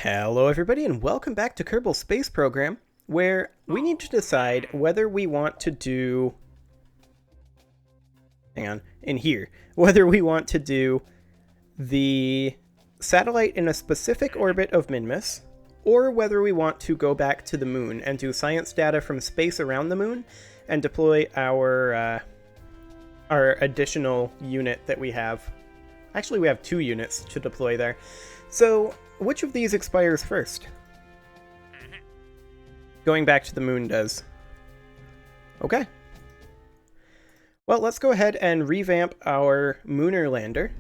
Hello everybody and welcome back to Kerbal Space Program, where we need to decide whether we want to do... whether we want to do the satellite in a specific orbit of Minmus, or whether we want to go back to the moon and do science data from space around the moon and deploy our additional unit that we have. Actually, we have 2 units to deploy there. So, which of these expires first? Going back to the moon does. Okay. Well, let's go ahead and revamp our Mooner lander.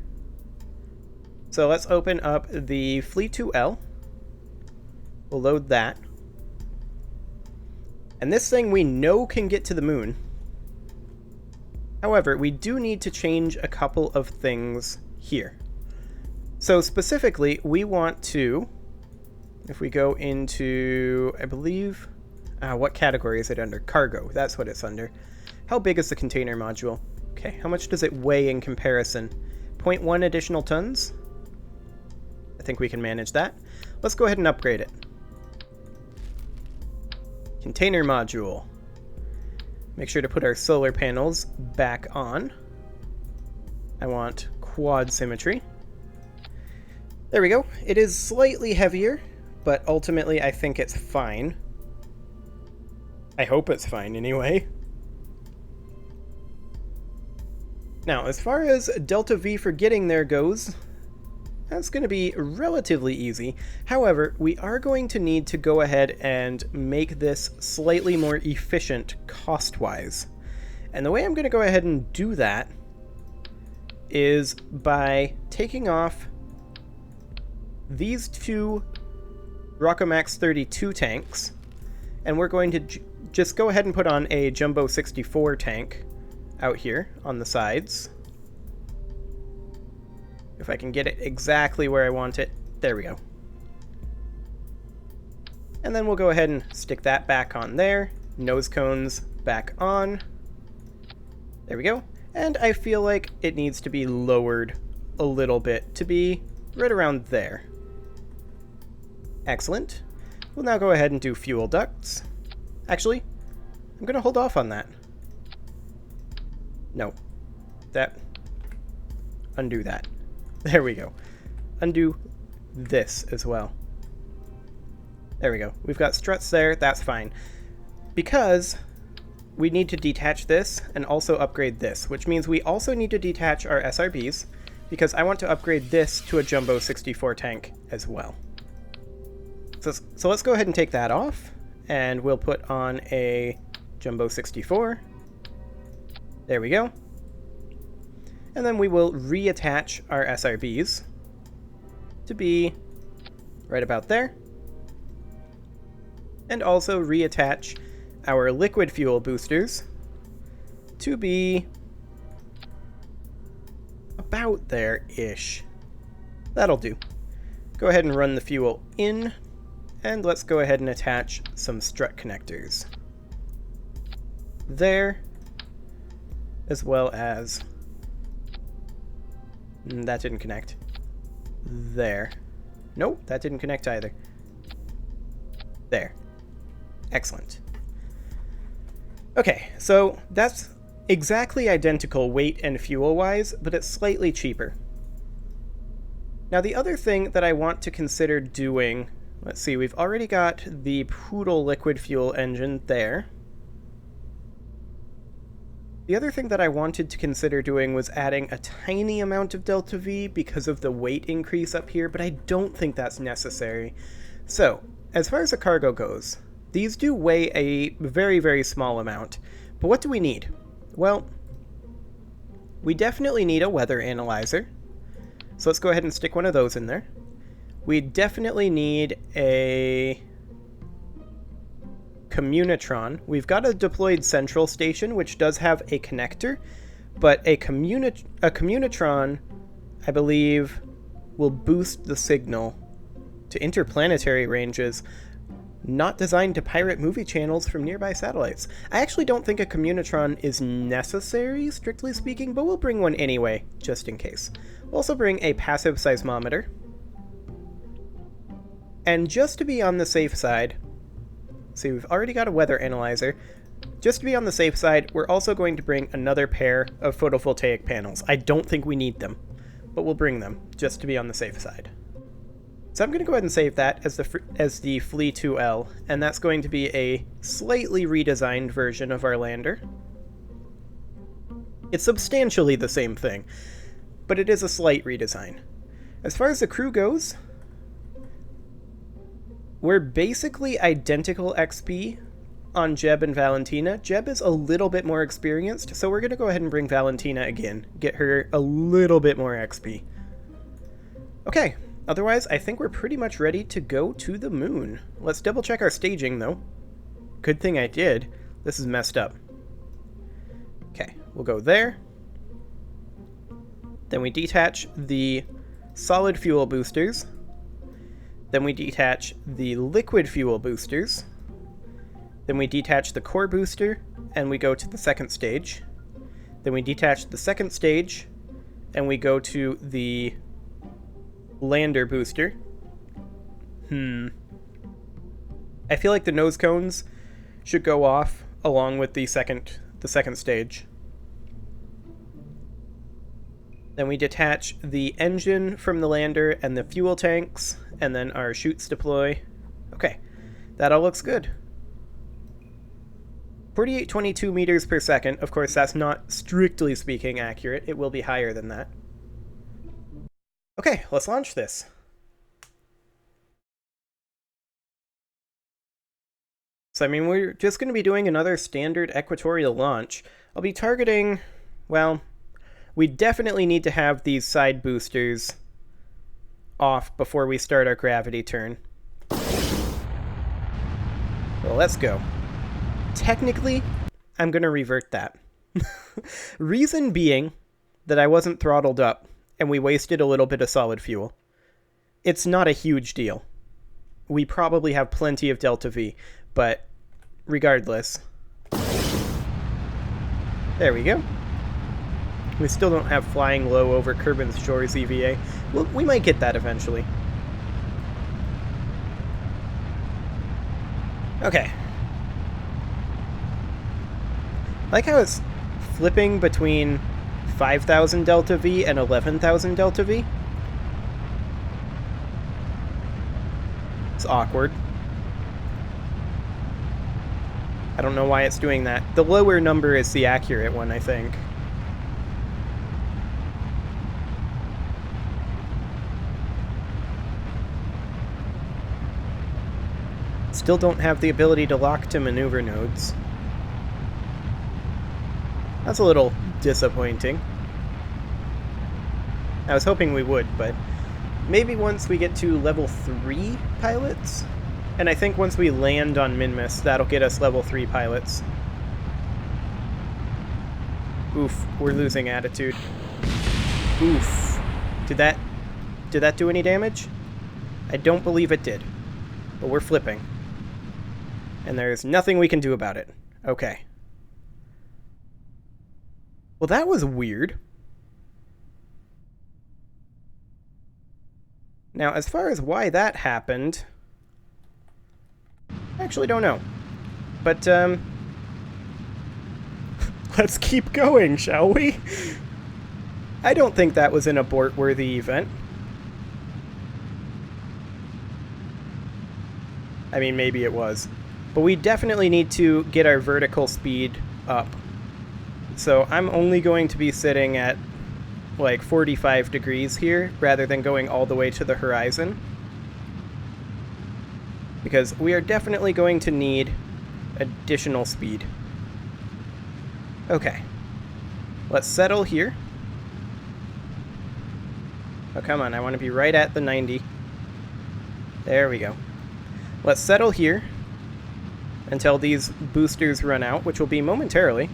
So let's open up the Fleet 2L. We'll load that. And this thing we know can get to the moon. However, we do need to change a couple of things here. So specifically, we want to, if we go into, I believe, what category is it under? Cargo, that's what it's under. How big is the container module? Okay, how much does it weigh in comparison? 0.1 additional tons? I think we can manage that. Let's go ahead and upgrade it. Container module. Make sure to put our solar panels back on. I want quad symmetry. There we go. It is slightly heavier, but ultimately I think it's fine. I hope it's fine anyway. Now, as far as delta V for getting there goes, that's going to be relatively easy. However, we are going to need to go ahead and make this slightly more efficient cost-wise. And the way I'm going to go ahead and do that is by taking off these 2 Rockomax 32 tanks, and we're going to just go ahead and put on a Jumbo 64 tank out here on the sides. If I can get it exactly where I want it. There we go. And then we'll go ahead and stick that back on there. Nose cones back on. There we go. And I feel like it needs to be lowered a little bit to be right around there. Excellent. We'll now go ahead and do fuel ducts. Actually, I'm going to hold off on that. No. Undo that. There we go. Undo this as well. There we go. We've got struts there. That's fine. Because we need to detach this and also upgrade this, which means we also need to detach our SRBs, because I want to upgrade this to a Jumbo 64 tank as well. So let's go ahead and take that off, and we'll put on a Jumbo 64. There we go. And then we will reattach our SRBs to be right about there. And also reattach our liquid fuel boosters to be about there-ish. That'll do. Go ahead and run the fuel in. And let's go ahead and attach some strut connectors there, as well as... that didn't connect. There. Nope, that didn't connect either. There. Excellent. Okay, so that's exactly identical weight and fuel-wise, but it's slightly cheaper. Now the other thing that I want to consider doing... Let's see, we've already got the Poodle liquid fuel engine there. The other thing that I wanted to consider doing was adding a tiny amount of delta V because of the weight increase up here, but I don't think that's necessary. So, as far as the cargo goes, these do weigh a very, very small amount. But what do we need? Well, we definitely need a weather analyzer. So let's go ahead and stick one of those in there. We definitely need a communitron. We've got a deployed central station, which does have a connector, but a communitron, I believe, will boost the signal to interplanetary ranges, not designed to pirate movie channels from nearby satellites. I actually don't think a communitron is necessary, strictly speaking, but we'll bring one anyway, just in case. We'll also bring a passive seismometer. And just to be on the safe side, see, we've already got a weather analyzer. Just to be on the safe side, we're also going to bring another pair of photovoltaic panels. I don't think we need them, but we'll bring them just to be on the safe side. So I'm going to go ahead and save that as the Flea 2L, and that's going to be a slightly redesigned version of our lander. It's substantially the same thing, but it is a slight redesign. As far as the crew goes, we're basically identical XP on Jeb and Valentina. Jeb is a little bit more experienced, so we're going to go ahead and bring Valentina again. Get her a little bit more XP. Okay, otherwise I think we're pretty much ready to go to the moon. Let's double check our staging though. Good thing I did. This is messed up. Okay, we'll go there. Then we detach the solid fuel boosters. Then we detach the liquid fuel boosters. Then we detach the core booster, and we go to the second stage. Then we detach the second stage, and we go to the lander booster. I feel like the nose cones should go off along with the second stage. Then we detach the engine from the lander and the fuel tanks, and then our chutes deploy. Okay, that all looks good. 4822 meters per second. Of course, that's not strictly speaking accurate. It will be higher than that. Okay, let's launch this. So, I mean, we're just going to be doing another standard equatorial launch. I'll be targeting, well, we definitely need to have these side boosters off before we start our gravity turn. Well, let's go. Technically, I'm going to revert that. Reason being that I wasn't throttled up and we wasted a little bit of solid fuel. It's not a huge deal. We probably have plenty of Delta V, but regardless. There we go. We still don't have flying low over Kerbin's Shores EVA. Well, we might get that eventually. Okay. I like how it's flipping between 5,000 Delta V and 11,000 Delta V. It's awkward. I don't know why it's doing that. The lower number is the accurate one, I think. Still don't have the ability to lock to maneuver nodes. That's a little disappointing. I was hoping we would, but maybe once we get to level 3 pilots? And I think once we land on Minmus, that'll get us level 3 pilots. Oof, we're losing attitude. Oof. Did that do any damage? I don't believe it did. But we're flipping. And there's nothing we can do about it. Okay. Well, that was weird. Now, as far as why that happened, I actually don't know. But, let's keep going, shall we? I don't think that was an abort-worthy event. I mean, maybe it was. But we definitely need to get our vertical speed up. So I'm only going to be sitting at like 45 degrees here rather than going all the way to the horizon. Because we are definitely going to need additional speed. Okay. Let's settle here. Oh, come on. I want to be right at the 90. There we go. Let's settle here until these boosters run out, which will be momentarily.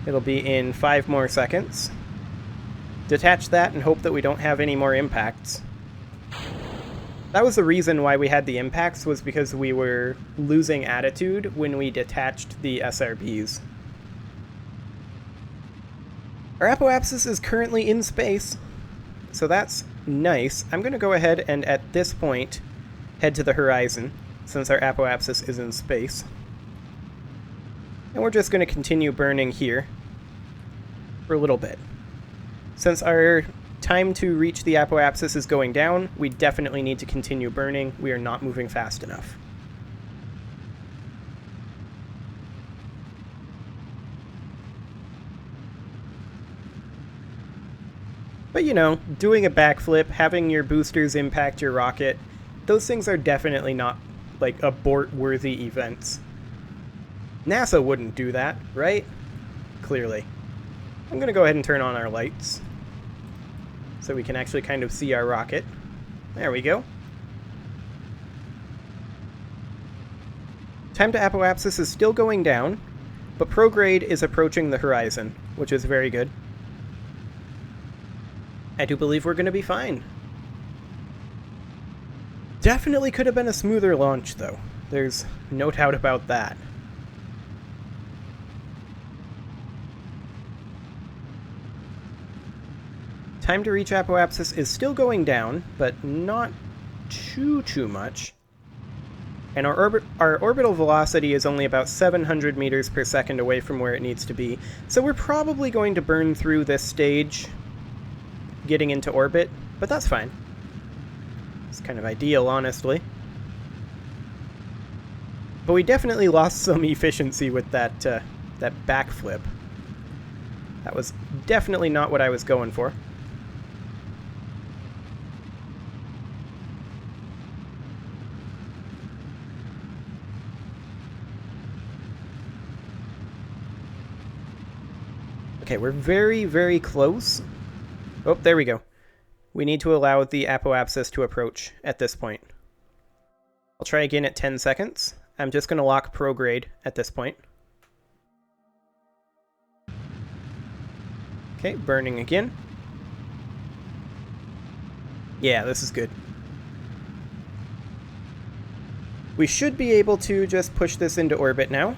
It'll be in 5 more seconds. Detach that and hope that we don't have any more impacts. That was the reason why we had the impacts, was because we were losing attitude when we detached the SRBs. Our Apoapsis is currently in space, so that's nice. I'm going to go ahead and at this point head to the horizon, since our apoapsis is in space. And we're just going to continue burning here for a little bit. Since our time to reach the apoapsis is going down, we definitely need to continue burning. We are not moving fast enough. But you know, doing a backflip, having your boosters impact your rocket, those things are definitely not, like, abort-worthy events. NASA wouldn't do that, right? Clearly. I'm going to go ahead and turn on our lights so we can actually kind of see our rocket. There we go. Time to apoapsis is still going down, but prograde is approaching the horizon, which is very good. I do believe we're going to be fine. Definitely could have been a smoother launch, though. There's no doubt about that. Time to reach apoapsis is still going down, but not too much. And our orbital velocity is only about 700 meters per second away from where it needs to be, so we're probably going to burn through this stage getting into orbit, but that's fine. It's kind of ideal, honestly. But we definitely lost some efficiency with that backflip. That was definitely not what I was going for. Okay, we're very, very close. Oh, there we go. We need to allow the apoapsis to approach at this point. I'll try again at 10 seconds. I'm just going to lock prograde at this point. Okay, burning again. Yeah, this is good. We should be able to just push this into orbit now.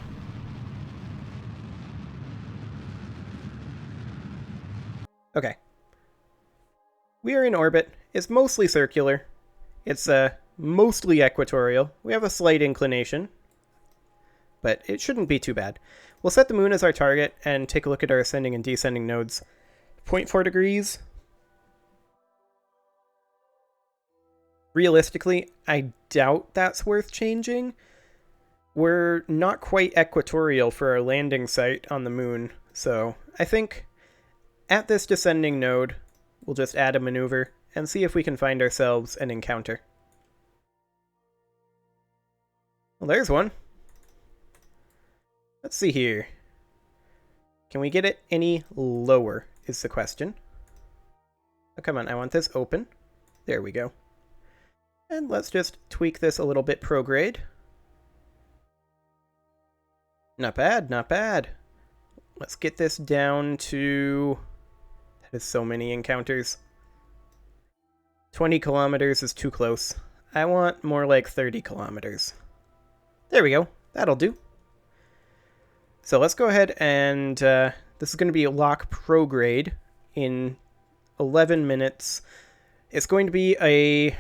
Okay. We are in orbit. It's mostly circular. It's mostly equatorial. We have a slight inclination, but it shouldn't be too bad. We'll set the moon as our target and take a look at our ascending and descending nodes. 0.4 degrees. Realistically, I doubt that's worth changing. We're not quite equatorial for our landing site on the moon, so I think at this descending node, we'll just add a maneuver and see if we can find ourselves an encounter. Well, there's one. Let's see here. Can we get it any lower is the question. Oh, come on, I want this open. There we go. And let's just tweak this a little bit prograde. Not bad, not bad. Let's get this down to... That is so many encounters. 20 kilometers is too close. I want more like 30 kilometers. There we go. That'll do. So let's go ahead and... this is going to be a lock prograde in 11 minutes. It's going to be a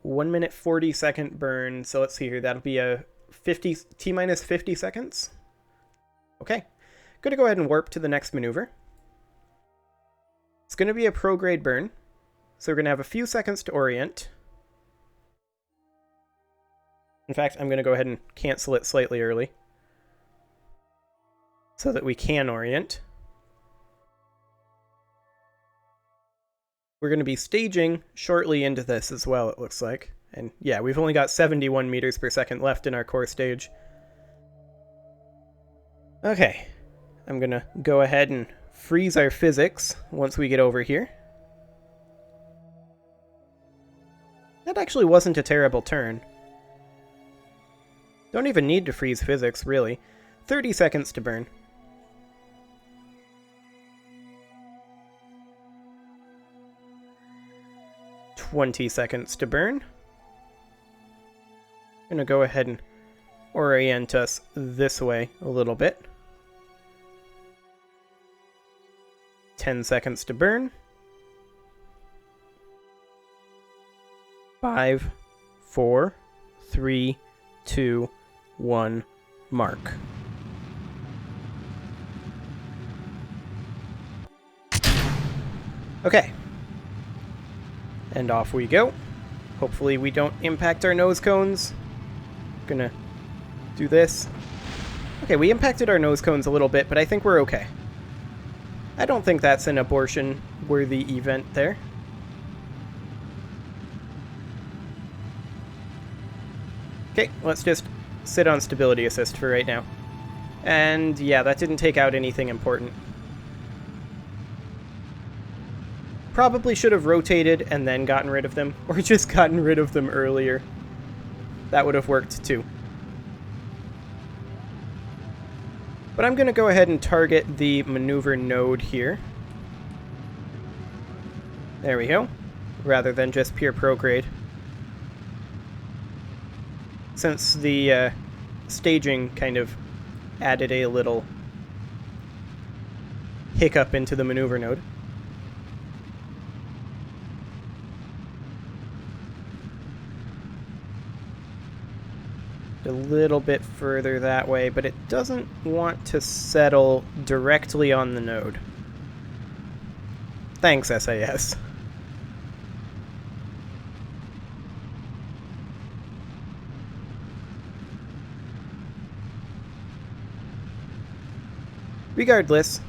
1 minute 40 second burn. So let's see here. That'll be a 50 T-minus 50 seconds. Okay. Going to go ahead and warp to the next maneuver. It's going to be a prograde burn. So we're going to have a few seconds to orient. In fact, I'm going to go ahead and cancel it slightly early so that we can orient. We're going to be staging shortly into this as well, it looks like. And yeah, we've only got 71 meters per second left in our core stage. Okay, I'm going to go ahead and freeze our physics once we get over here. That actually wasn't a terrible turn. Don't even need to freeze physics, really. 30 seconds to burn. $20 seconds to burn. I'm gonna go ahead and orient us this way a little bit. 10 seconds to burn. 5, 4, 3, 2, 1, mark. Okay. And off we go. Hopefully we don't impact our nose cones. Gonna do this. Okay, we impacted our nose cones a little bit, but I think we're okay. I don't think that's an abortion-worthy event there. Okay, let's just sit on stability assist for right now. And yeah, that didn't take out anything important. Probably should have rotated and then gotten rid of them, or just gotten rid of them earlier. That would have worked too. But I'm going to go ahead and target the maneuver node here. There we go. Rather than just pure prograde. Since the staging kind of added a little hiccup into the maneuver node. A little bit further that way, but it doesn't want to settle directly on the node. Thanks, SAS. Regardless,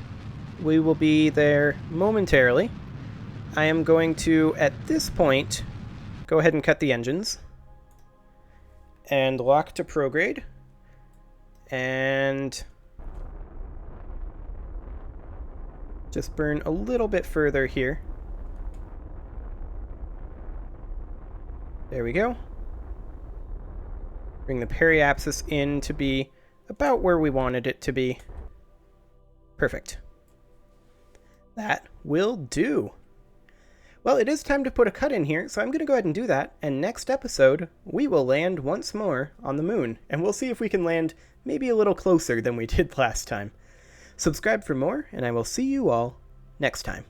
we will be there momentarily. I am going to, at this point, go ahead and cut the engines. And lock to prograde. And just burn a little bit further here. There we go. Bring the periapsis in to be about where we wanted it to be. Perfect. That will do. Well, it is time to put a cut in here, so I'm going to go ahead and do that, and next episode, we will land once more on the moon, and we'll see if we can land maybe a little closer than we did last time. Subscribe for more, and I will see you all next time.